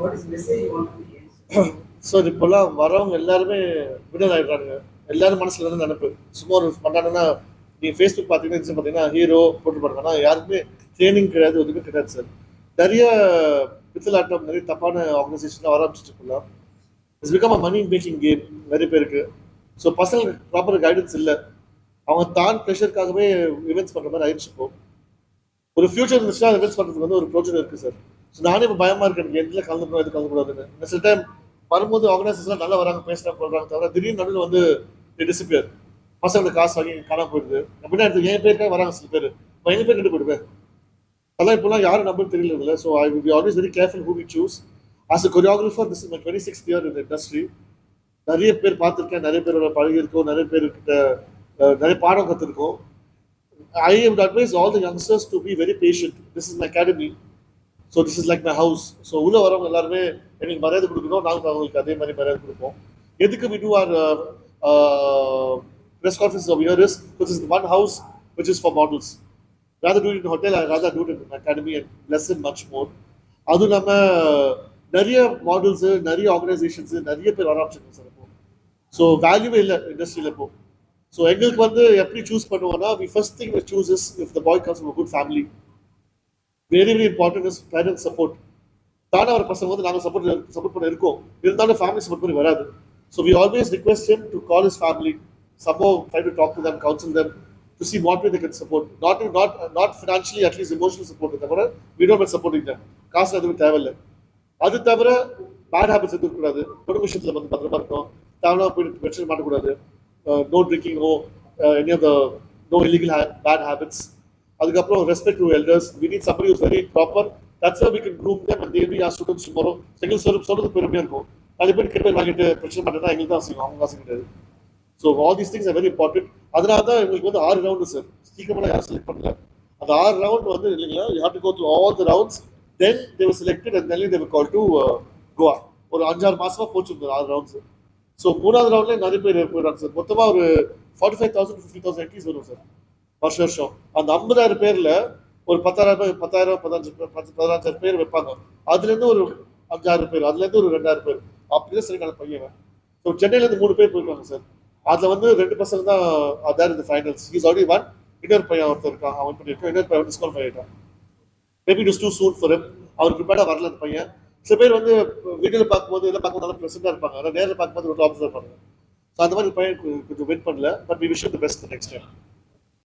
What is message you want to give? So இப்போல்லாம் வரவங்க எல்லாருமே வினர் ஆகிடுறாங்க. எல்லாரும் மனசில் வந்து நினைப்பு சும்மா ஒரு பண்ணாங்கன்னா நீங்கள் ஃபேஸ்புக் பார்த்தீங்கன்னா இன்ஸ்டா பார்த்தீங்கன்னா ஹீரோ போட்டு போடுறாங்க. ஆனால் யாருக்குமே ட்ரைனிங் கிடையாது, ஒதுவுமே கிடையாது சார். நிறைய பித்தலாட்டம், நிறைய தப்பான ஆர்கனைசேஷன்லாம் வர ஆரம்பிச்சிட்டு it's become a money making game நிறைய பேருக்கு. ஸோ பசங்களுக்கு ப்ராப்பர் கைடன்ஸ் இல்லை. அவங்க தான் ப்ரெஷருக்காகவே இவெண்ட்ஸ் பண்ணுற மாதிரி ஆயிடுச்சு. இப்போ ஒரு ஃபியூச்சர் இருந்துச்சுன்னா இன்வெஸ்ட் பண்ணுறதுக்கு வந்து ஒரு ப்ரோஜனம் இருக்குது சார். ஸோ நானே இப்போ பயமாக இருக்கு எனக்கு எதில் கலந்துக்கணும் எது கலந்துக்கூடாதுன்னு. சில டைம் வரும்போது ஆர்கனைசேஷன்லாம் நல்லா வராங்க, பேசுகிறாங்க, சொல்கிறாங்க, தவிர திடீர்னு நடுவில் வந்து டிசிப்பியர். பசங்களுக்கு காசு வாங்கி காணாம போயிடுது அப்படின்னா எடுத்து என் பேருக்காக வராங்க சில பேர். என் பேர் கெட்டு போயிடுவேன். அதெல்லாம் இப்போலாம் யாரும் நம்பர் தெரியல இதில். So I will be always very careful who we choose. As a choreographer this is my 26th year இந்த இண்டஸ்ட்ரி. நிறைய பேர் பார்த்துருக்கேன், நிறைய பேரோட பழகிருக்கோம், நிறைய பேர்கிட்ட நிறைய பாடம் கற்றுருக்கோம். I would advise all the youngsters to be very patient. This is my academy. So this is like my house. So உள்ள வரவங்க எல்லாருமே எனக்கு மரியாதை கொடுக்கணும், நாங்கள் அவங்களுக்கு அதே மாதிரி மரியாதை கொடுப்போம். எதுக்கு we do our press conferences over here is because this is the one house which is for models. Rather do it in a hotel, I rather do it in an academy and lesson much more. அதுவும் இல்லாமல் நிறைய models, நிறைய organisations, நிறைய பேர் வர ஆரம்பிச்சிருக்கோம் sir இப்போ. So வேல்யூவே இல்லை இண்டஸ்ட்ரியில் இப்போ. ஸோ எங்களுக்கு வந்து எப்படி சூஸ் பண்ணுவோம்னா, we first thing we choose is if the boy comes from a good family. Very very important is parents support. தானே ஒரு பசங்க வந்து நாங்கள் சப்போர்ட் பண்ண இருக்கோம், இருந்தாலும் ஃபேமிலி சப்போர்ட் பண்ணி வராது. So we always request him to call his family, somehow try to talk to them, counsel them to see what way they can support. Not financially, at least emotional support. தவிர we don't mind supporting them. காசு எதுவும் தேவையில்லை. அது தவிர bad habits எதுவும் இருக்கக்கூடாது. குடும்ப விஷயத்தில் வந்து பத்திரமா இருக்கணும். தேவையான போயிட்டு பிரச்சனை மாட்டக்கூடாது. No drinking, any of the no illegal bad habits. அதுக்கப்புறம் respect to elders. We need somebody who's very proper. That's how we can groom them and they'll be our students tomorrow. செங்கல் சொல்றது பெருமையாக இருக்கும். அது போய் கிட்ட வாங்கிட்டு பிரச்சனை பண்ணுறா எங்களுக்கு தான் செய்யும், அவங்க காசு கிடையாது. So all these things are very important. அதனால தான் எங்களுக்கு வந்து 6 ரவுண்டு சார். சீக்கிரமாக யாரும் செலக்ட் பண்ணல. அந்த 6 ரவுண்ட் வந்து இல்லைங்களா, you have to go through all the rounds. Then they were selected and then they were called to Goa. ஒரு 5-6 மாசமா போச்சு 6 ரவுண்ட்ஸ். ஸோ 3வது ரவுண்ட்லேயே நிறைய பேர் போயிடுறாங்க சார். மொத்தமாக ஒரு 45,000 50,000 என்ட்ரிஸ் வரும் சார் வருஷம். அந்த 50,000 பேரில் ஒரு 10,000 15,000 பேர் வைப்பாங்க. அதுலேருந்து ஒரு 5,000 பேர், அதுலேருந்து ஒரு 2,000 பேர், அப்படிதான் சரியான பையன். ஸோ சென்னையிலேருந்து 3 பேர் போயிருக்காங்க சார். அதில் வந்து 2 பசங்க தான் அதான் இந்த ஃபைனல்ஸ். He's already one. இன்னொரு பையன் ஒருத்தர் இருக்கான், அவன் பண்ணியிருக்கான். இன்னொரு பையன் டிஸ்குவாலிஃபை ஆகிட்டான். Maybe it is too soon for him. அவர் ப்ரிப்பேர்டாக வரல அந்த பையன். சில பேர் வந்து வீடியோவில் பார்க்கும்போது இதெல்லாம் பார்க்கும்போது நல்லா ப்ரெசென்ட்டாக இருப்பாங்க, ஆனால் நேரில் பார்க்கும்போது ரொம்ப ஆப்சர்வ் பண்ணுங்க. ஸோ அந்த மாதிரி பையன் கொஞ்சம் வின் பண்ணல. But we wish the best next time.